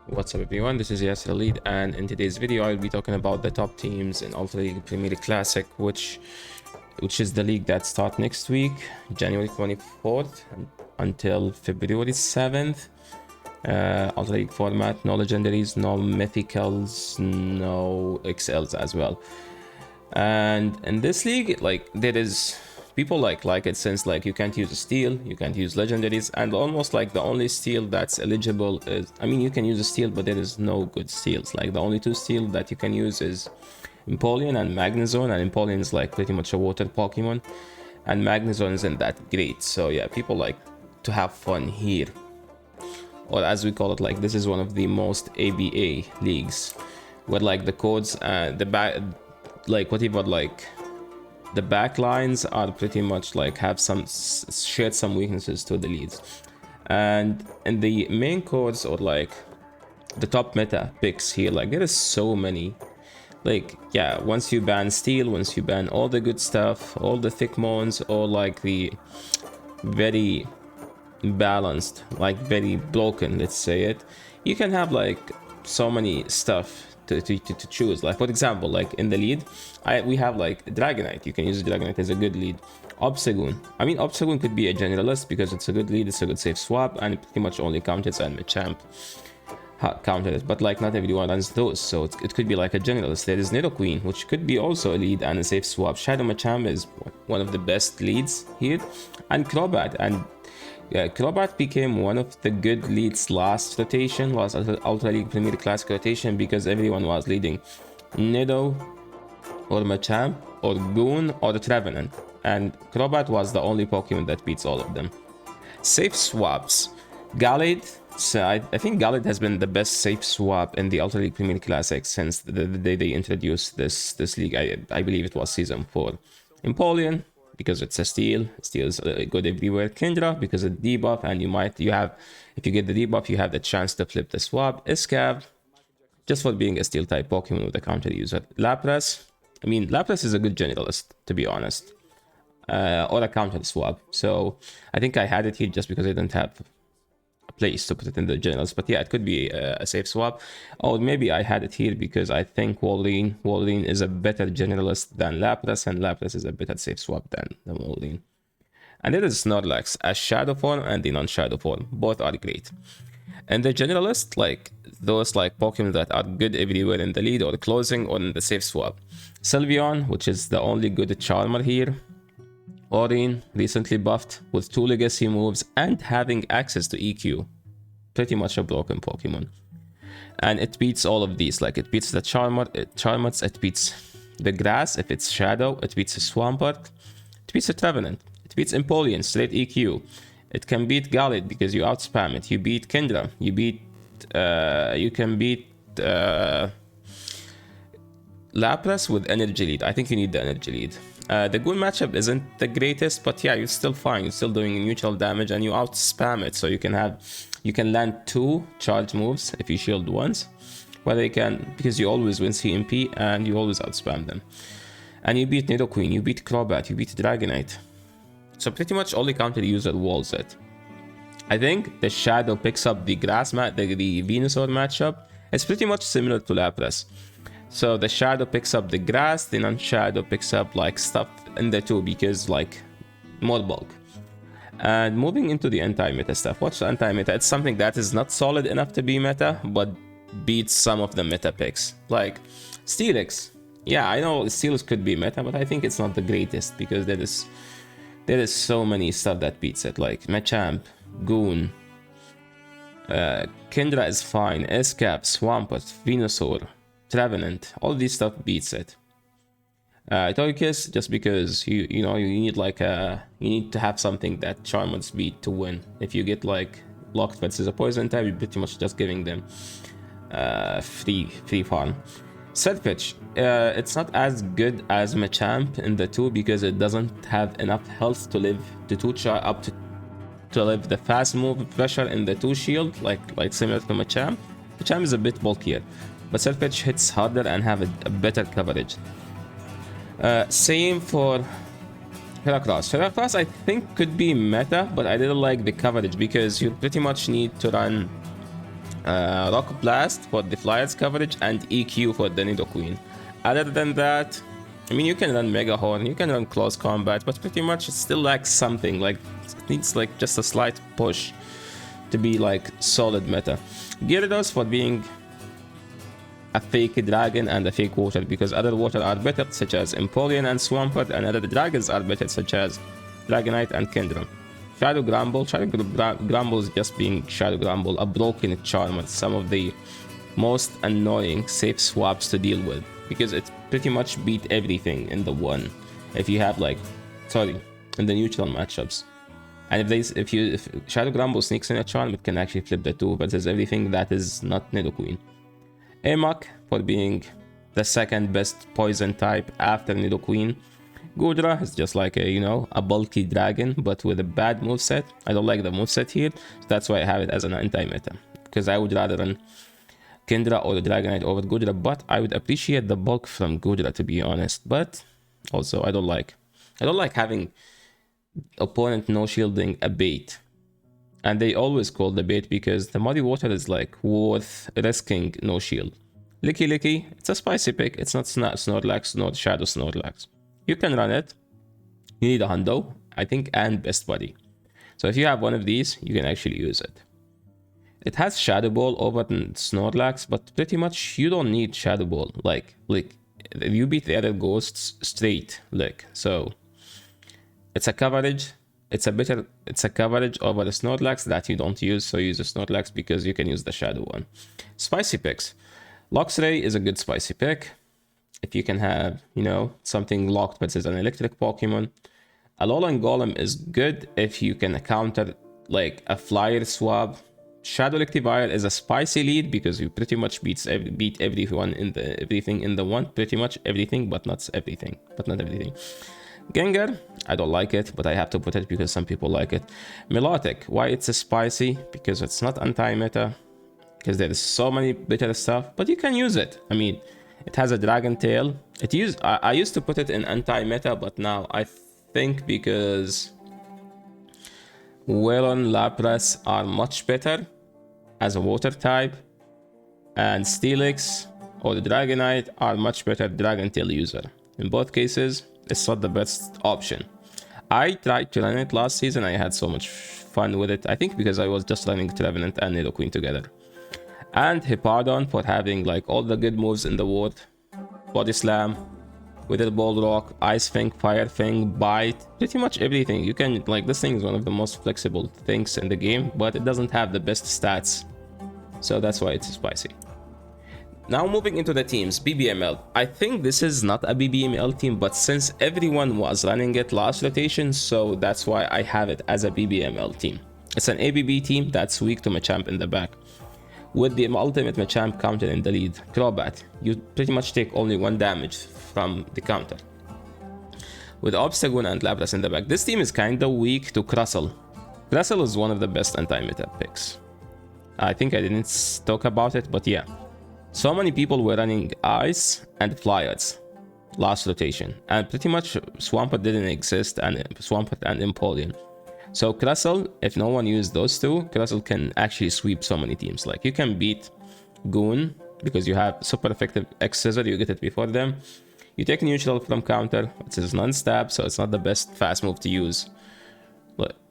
What's up everyone, this is Yasser Lead, and in today's video I'll be talking about the top teams in Ultra League Premier Classic, which is the league that starts next week, January 24th until February 7th. Ultra League format, no legendaries, no mythicals, no XLs as well. And in this league, like, there is people like it since like you can't use a steal, you can't use legendaries, and almost like the only steal that's eligible is, I mean, you can use a steal, but there is no good steals. Like the only two steals that you can use is Empoleon and Magnezone, and Empoleon is like pretty much a water Pokemon, and Magnezone isn't that great. So yeah, people like to have fun here, or as we call it, like this is one of the most ABA leagues, where like the codes and the back, like whatever, like the back lines are pretty much like have shared some weaknesses to the leads. And in the main codes, or like the top meta picks here, like there is so many. Like yeah, once you ban steel, once you ban all the good stuff, all the thick mons, or like the very balanced, like very broken, let's say it, you can have like so many stuff to choose. Like for example, like in the lead, we have like Dragonite. You can use Dragonite as a good lead. Obstagoon, I mean, Obstagoon could be a generalist because it's a good lead, it's a good safe swap, and it pretty much only counters and Machamp counters, but like not everyone runs those, so it could be like a generalist. There is Nidoqueen, which could be also a lead and a safe swap. Shadow Machamp is one of the best leads here, and Crobat. And yeah, Crobat became one of the good leads last Ultra League Premier Classic rotation, because everyone was leading Nido or Machamp or Goon or Trevenant, and Crobat was the only Pokemon that beats all of them. Safe swaps, Gallade. So I think Gallade has been the best safe swap in the Ultra League Premier Classic since the day they introduced this league. I believe it was season 4. Empoleon, because it's a steal. Steal is good everywhere. Kendra, because of the debuff, and if you get the debuff, you have the chance to flip the swap. Escav, just for being a steel type Pokemon with a counter user. Lapras, I mean, Lapras is a good generalist, to be honest, or a counter swap. So I think I had it here just because I didn't have a place to put it in the generals. But yeah, it could be a safe swap. Or maybe I had it here because I think Walrein is a better generalist than Lapras, and Lapras is a better safe swap than Walrein. And there is Snorlax, a shadow form and the non-shadow form. Both are great. And the generalist, like those like Pokemon that are good everywhere in the lead or closing or in the safe swap. Sylveon, which is the only good charmer here. Orin, recently buffed with 2 legacy moves and having access to EQ. Pretty much a broken Pokemon. And it beats all of these. Like it beats the Charmants, it beats the grass if it's shadow, it beats the Swampert, it beats the Trevenant, it beats Empoleon, straight EQ. It can beat Gallade because you outspam it. You beat Kendra. You can beat Lapras with energy lead. I think you need the energy lead. The Goon matchup isn't the greatest, but yeah, you're still fine. You're still doing neutral damage, and you outspam it, so you can land 2 charge moves if you shield once, where they can, because you always win CMP and you always outspam them. And you beat Nidoqueen, you beat Crobat, you beat Dragonite. So pretty much only counter user walls it. I think the Shadow picks up the grass the Venusaur matchup. It's pretty much similar to Lapras. So the Shadow picks up the grass, the non-Shadow picks up like stuff in the 2 because like more bulk. And moving into the anti-meta stuff. What's anti-meta? It's something that is not solid enough to be meta, but beats some of the meta picks. Like Steelix. Yeah, I know Steelix could be meta, but I think it's not the greatest because there is so many stuff that beats it. Like Machamp, Goon, Kendra is fine, Escap, Swampert, Venusaur, Trevenant, all these stuff beats it. Togekiss, just because you need like you need to have something that Charmants beat to win. If you get like locked versus a poison type, you're pretty much just giving them free farm. Sedfitch, it's not as good as Machamp in the 2 because it doesn't have enough health to live to live the fast move pressure in the 2 shield, like similar to Machamp. Machamp is a bit bulkier, but Sedfitch hits harder and have a better coverage. Same for Heracross. Heracross I think could be meta, but I didn't like the coverage because you pretty much need to run Rock Blast for the Flyers coverage, and EQ for the Nidoqueen. Other than that, I mean, you can run Mega Horn, you can run Close Combat, but pretty much it still lacks something. Like, it needs like just a slight push to be like solid meta. Gyarados for being a fake dragon and a fake water, because other water are better, such as Empoleon and Swampert, and other dragons are better, such as Dragonite and Kendra. Shadow Grumble is just being Shadow Grumble, a broken Charmer, some of the most annoying safe swaps to deal with, because it pretty much beat everything in the one. If you have like, in the neutral matchups. And if Shadow Grumble sneaks in a Charm, it can actually flip the 2 versus everything that is not Nidoqueen. Amok for being the second best poison type after Nidoqueen. Goodra is just like a, a bulky dragon, but with a bad moveset. I don't like the moveset here, so that's why I have it as an anti-meta. Because I would rather run Kendra or the Dragonite over Goodra, but I would appreciate the bulk from Goodra, to be honest. But also, I don't like having opponent no shielding a bait. And they always call the bait because the muddy water is like worth risking no shield. Licky, it's a spicy pick. It's not Snorlax, nor Shadow Snorlax. You can run it. You need a hundo, I think, and best buddy. So if you have one of these, you can actually use it. It has Shadow Ball over Snorlax, but pretty much you don't need Shadow Ball. Like you beat the other ghosts straight, so it's a coverage. It's a coverage over the Snorlax that you don't use, so use the Snorlax because you can use the Shadow one. Spicy picks. Luxray is a good spicy pick. If you can have, something locked versus an electric Pokemon. Alolan Golem is good if you can counter like a flyer swap. Shadow Electivire is a spicy lead because you pretty much beat everything in the one. Pretty much everything, but not everything. Gengar, I don't like it, but I have to put it because some people like it. Milotic, why it's a spicy? Because it's not anti-meta. Because there is so many better stuff, but you can use it. I mean, it has a dragon tail. I used to put it in anti-meta, but now I think because Wailon, Lapras are much better as a water type, and Steelix or the Dragonite are much better Dragon Tail user. In both cases, it's not the best option. I tried to run it last season. I had so much fun with it. I think because I was just running Trevenant and Nidoqueen together. And Hippowdon for having like all the good moves in the world. Body Slam, Wither Ball Rock, Ice Fang, Fire Fang, Bite, pretty much everything. You can, this thing is one of the most flexible things in the game, but it doesn't have the best stats. So that's why it's spicy. Now moving into the teams, BBML. I think this is not a BBML team, but since everyone was running it last rotation, so that's why I have it as a BBML team. It's an ABB team that's weak to Machamp in the back. With the ultimate Machamp counter in the lead, Crobat, you pretty much take only 1 damage from the counter. With Obstagoon and Lapras in the back, this team is kinda weak to Crustle. Crustle is one of the best anti-meta picks. I think I didn't talk about it, but yeah. So many people were running Ice and Flyers last rotation, and pretty much Swampert didn't exist, and Swampert and Empoleon. So Crustle, if no one used those two, Crustle can actually sweep so many teams. Like you can beat Goon because you have super effective X-Scissor, you get it before them. You take neutral from counter, it is non-stab, so it's not the best fast move to use.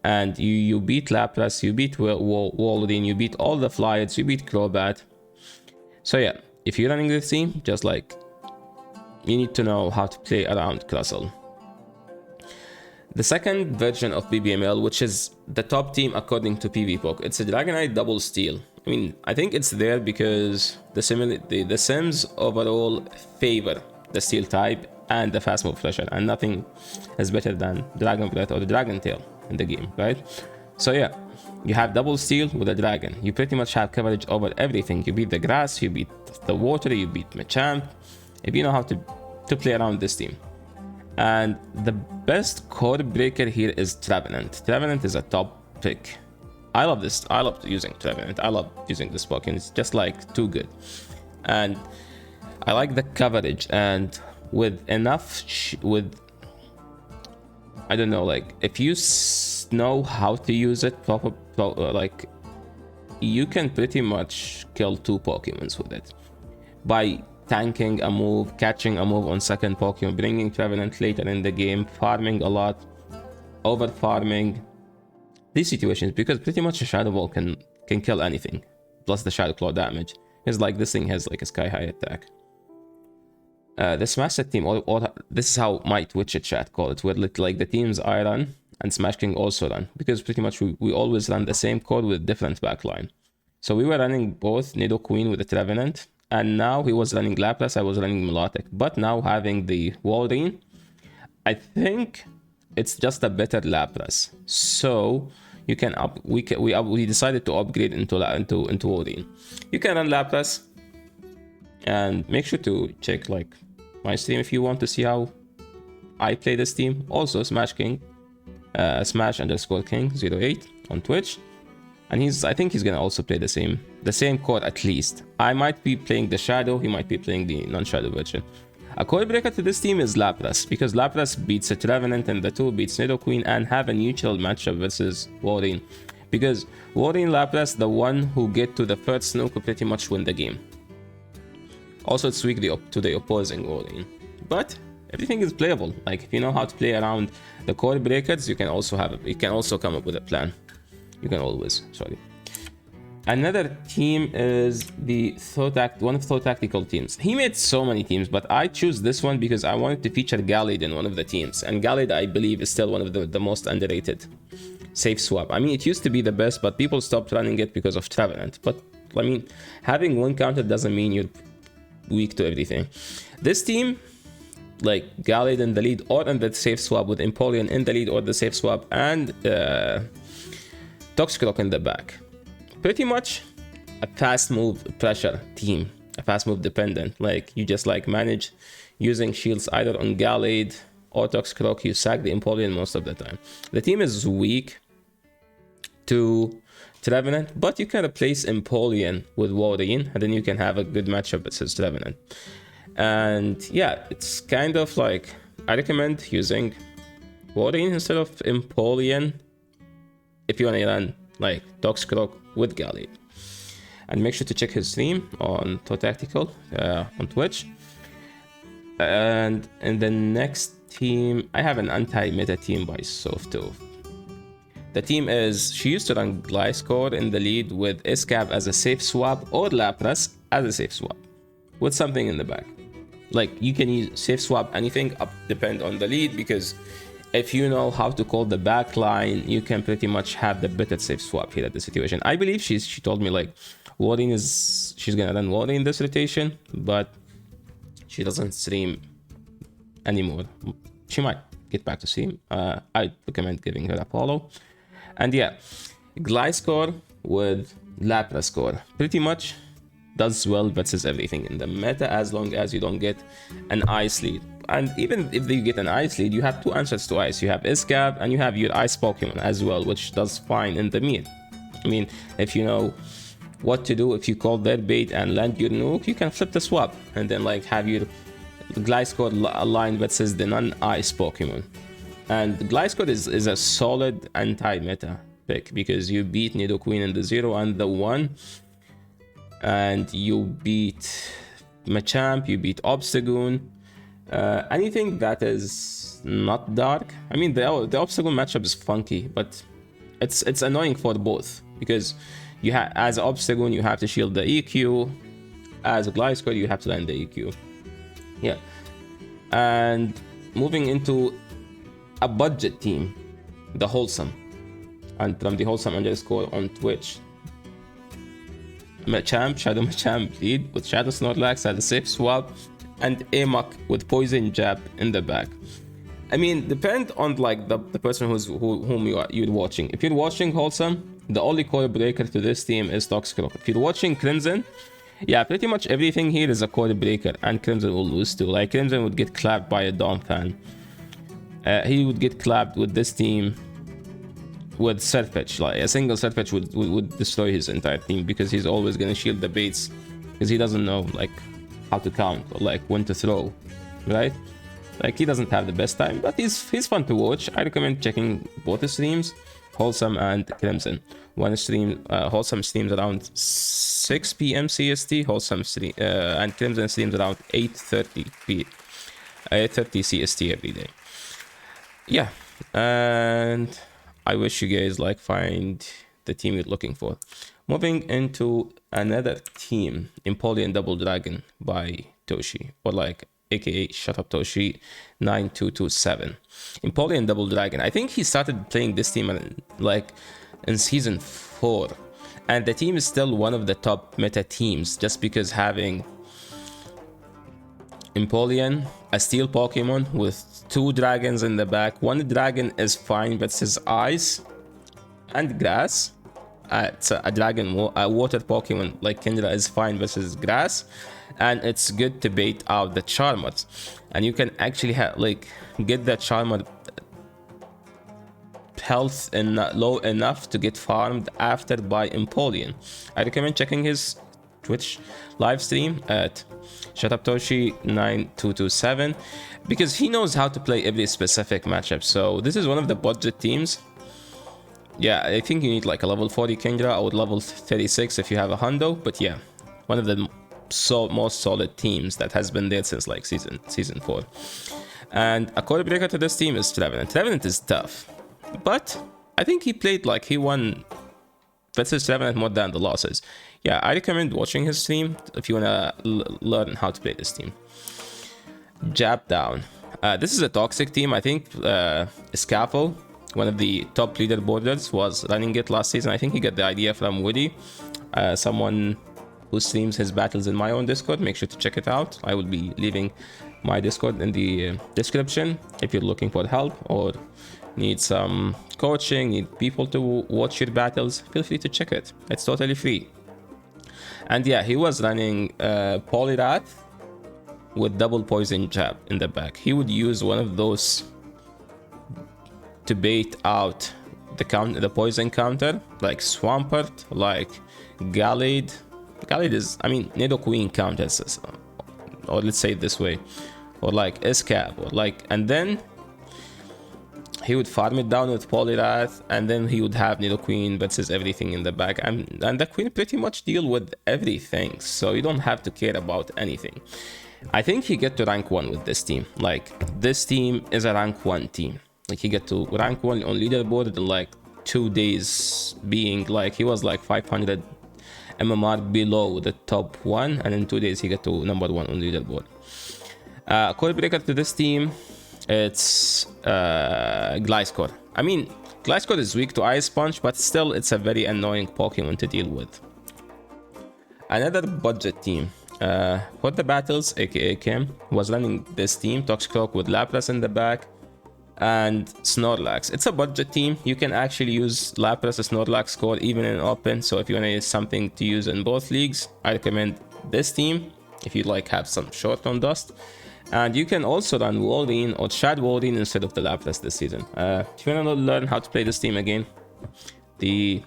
And you beat Lapras, you beat Walrein, you beat all the Flyers, you beat Crobat. So yeah, if you're running this team, just you need to know how to play around Crustle. The second version of BBML, which is the top team according to PvPoke, it's a Dragonite Double Steel. I mean, I think it's there because the Sims overall favor the Steel type and the fast move Fresher, and nothing is better than Dragon Breath or the Dragon Tail in the game, right? So yeah, you have Double Steel with a Dragon. You pretty much have coverage over everything. You beat the grass, you beat the water, you beat Machamp, if you know how to play around this team. And the best code breaker here is Trevenant. Trevenant is a top pick. I love this. I love using Trevenant. I love using this Pokemon. It's just too good. And I like the coverage, and with enough I don't know, if you know how to use it you can pretty much kill 2 Pokemons with it by tanking a move, catching a move on second Pokemon, bringing Trevenant later in the game, farming a lot, over farming these situations, because pretty much a Shadow Ball can kill anything, plus the Shadow Claw damage. It's like this thing has like a sky high attack. The Smash Set team, or this is how my Twitch chat call it, where like the teams I run and Smash King also run, because pretty much we always run the same code with different backline. So we were running both Nidoqueen with the Trevenant, and now he was running Lapras, I was running Milotic. But now having the Walrein, I think it's just a better Lapras. So you can we decided to upgrade into Walrein. You can run Lapras, and make sure to check like my stream if you want to see how I play this team. Also Smash King, Smash_King08 on Twitch, and I think he's gonna also play the same core at least. I might be playing the Shadow, he might be playing the non-Shadow version. A core breaker to this team is Lapras, because Lapras beats a Trevenant and the 2 beats Nidoqueen and have a neutral matchup versus Walrein. Because Walrein Lapras, the one who get to the first Snook will pretty much win the game. Also, it's weak to the opposing Walrein, but everything is playable. Like if you know how to play around the core breakers, you can also come up with a plan. You can always. Another team is one of Thought Tactical teams. He made so many teams, but I choose this one because I wanted to feature Gallade in one of the teams, and Gallade I believe is still one of the most underrated. Safe swap. I mean, it used to be the best, but people stopped running it because of Trevenant. But I mean, having one counter doesn't mean you're weak to everything. This team, like Gallade in the lead or in the safe swap with Empoleon in the lead or the safe swap, and Toxicroak in the back. Pretty much a fast move pressure team, a fast move dependent. Like you just like manage using shields either on Gallade or Toxicroak. You sack the Empoleon most of the time. The team is weak to Trevenant, but you can replace Empoleon with Walrein, and then you can have a good matchup versus Trevenant. And yeah, it's kind of like I recommend using Walrein instead of Empoleon if you want to run like Toxicroak with Gallade. And make sure to check his stream on Thought Tactical on Twitch. And in the next team, I have an anti-meta team by Softo. The team is, she used to run Gliscor in the lead with Escab as a safe swap or Lapras as a safe swap with something in the back. Like you can use safe swap anything, depend on the lead, because if you know how to call the back line, you can pretty much have the better safe swap here at the situation. I believe she told me like she's gonna run Walrein in this rotation, but she doesn't stream anymore. She might get back to stream. I recommend giving her a follow. And yeah, Gliscor with Lapras core pretty much does well versus everything in the meta, as long as you don't get an ice lead. And even if you get an ice lead, you have 2 answers to ice. You have Escab and you have your ice Pokemon as well, which does fine in the mid. I mean, if you know what to do, if you call their bait and land your nuke, you can flip the swap and then like have your Gliscor aligned versus the non-ice Pokemon. And Gliscor is a solid anti-meta pick because you beat Nidoqueen in the 0 and the 1, and you beat Machamp, you beat Obstagoon. Anything that is not dark. I mean, the Obstagoon matchup is funky, but it's annoying for both, because you as Obstagoon you have to shield the EQ, as a Gliscor you have to land the EQ. Yeah. And moving into a budget team, the Wholesome, and from the Wholesome _ on Twitch. Machamp, Shadow Machamp lead with Shadow Snorlax as a safe swap, and Amok with Poison Jab in the back. I mean, depend on like the person whom you're watching. If you're watching Wholesome, the only core breaker to this team is Toxicroak. If you're watching Crimson, yeah, pretty much everything here is a core breaker, and Crimson will lose too. Like Crimson would get clapped by a Dom fan. He would get clapped with this team with Surfetch. Like a single Surfetch would destroy his entire team, because he's always gonna shield the baits, because he doesn't know like how to count or like when to throw, right? Like he doesn't have the best time, but he's fun to watch. I recommend checking both the streams. Wholesome and Crimson. One stream, Wholesome streams around 6 p.m. CST. Wholesome stream, and Crimson streams around 8:30 CST every day. Yeah, and I wish you guys like find the team you're looking for. Moving into another team, Empoleon Double Dragon by Toshi, or like aka Shut Up Toshi 9227. Empoleon Double Dragon. I think he started playing this team like in season 4, and the team is still one of the top meta teams just because having Empoleon, a steel Pokemon with 2 dragons in the back. One dragon is fine, but his eyes and grass. It's a water Pokemon like Kendra is fine versus grass, and it's good to bait out the Charmers, and you can actually get that Charmer health low enough to get farmed after by Empoleon. I recommend checking his Twitch live stream at ShutUpToshi9227 because he knows how to play every specific matchup. So this is one of the budget teams. Yeah, I think you need like a level 40 Kendra or level 36 if you have a Hundo. But yeah, one of the most solid teams that has been there since like season 4. And a code breaker to this team is Trevenant. Trevenant is tough, but I think he won versus Trevenant more than the losses. Yeah, I recommend watching his stream if you wanna learn how to play this team. Jab Down. This is a toxic team. I think Scafo, one of the top leaderboarders, was running it last season. I think he got the idea from Woody, someone who streams his battles in my own Discord. Make sure to check it out. I will be leaving my Discord in the description if you're looking for help or need some coaching, need people to watch your battles. Feel free to check it. It's totally free. And yeah, he was running Poliwrath with double poison jab in the back. He would use one of those to bait out the poison counter, like Swampert, like Gallade. Gallade is, I mean, Nidoqueen counters, or let's say it this way, or like Escab, or like, and then he would farm it down with Poliwrath, and then he would have Nidoqueen versus everything in the back, and the Queen pretty much deal with everything, so you don't have to care about anything. I think he get to rank 1 with this team. Like, this team is a rank 1 team. Like, he get to rank 1 on leaderboard in like 2 days, being like, he was like 500 MMR below the top 1, and in 2 days he got to number 1 on leaderboard. Code breaker to this team, it's Gliscor. I mean, Gliscor is weak to Ice Punch, but still it's a very annoying Pokemon to deal with. Another budget team, for the battles, aka Kim, was running this team, Toxicroak with Lapras in the back and Snorlax. It's a budget team. You can actually use Lapras Snorlax core even in open, so if you want to use something to use in both leagues, I recommend this team if you like have some short on dust. And you can also run Wolverine or Shad Wolverine instead of the Lapras this season. If you want to learn how to play this team again, the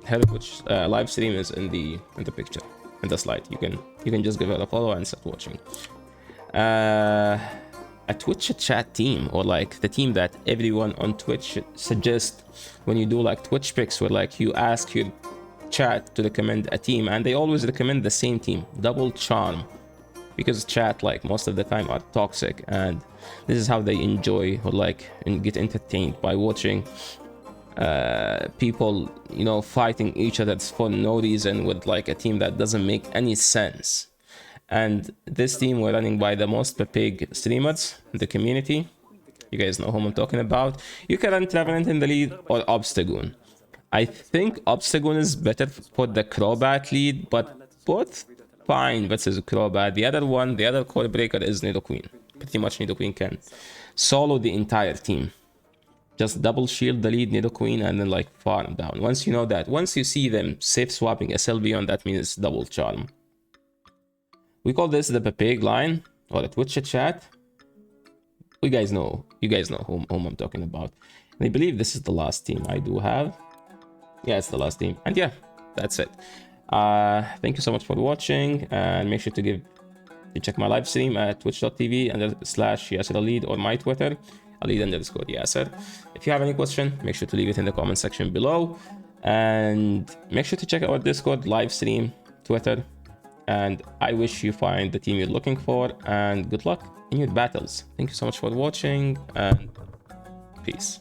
head of which live stream is in the picture, in the slide. You can just give it a follow and start watching. A Twitch chat team, or like the team that everyone on Twitch suggests when you do like Twitch picks, where like you ask your chat to recommend a team, and they always recommend the same team, Double Charm, because chat like most of the time are toxic, and this is how they enjoy or like and get entertained by watching people, you know, fighting each other for no reason with like a team that doesn't make any sense. And this team were running by the most Pepega streamers in the community. You guys know who I'm talking about. You can run Trevenant in the lead or Obstagoon. I think Obstagoon is better for the Crobat lead, but both fine versus Crobat. The other core breaker is Nidoqueen. Pretty much Nidoqueen can solo the entire team. Just double shield the lead Nidoqueen and then like farm down. Once you know that, once you see them safe swapping a Sylveon, that means double charm. We call this the Pepega line or the Twitch chat. You guys know whom I'm talking about. And I believe this is the last team I do have. Yeah, it's the last team. And yeah, that's it. Thank you so much for watching, and make sure to check my live stream at twitch.tv/YasserAlid or my Twitter. Khalid_Yasser. If you have any question, make sure to leave it in the comment section below. And make sure to check out our Discord, live stream, Twitter. And I wish you find the team you're looking for, and good luck in your battles. Thank you so much for watching, and peace.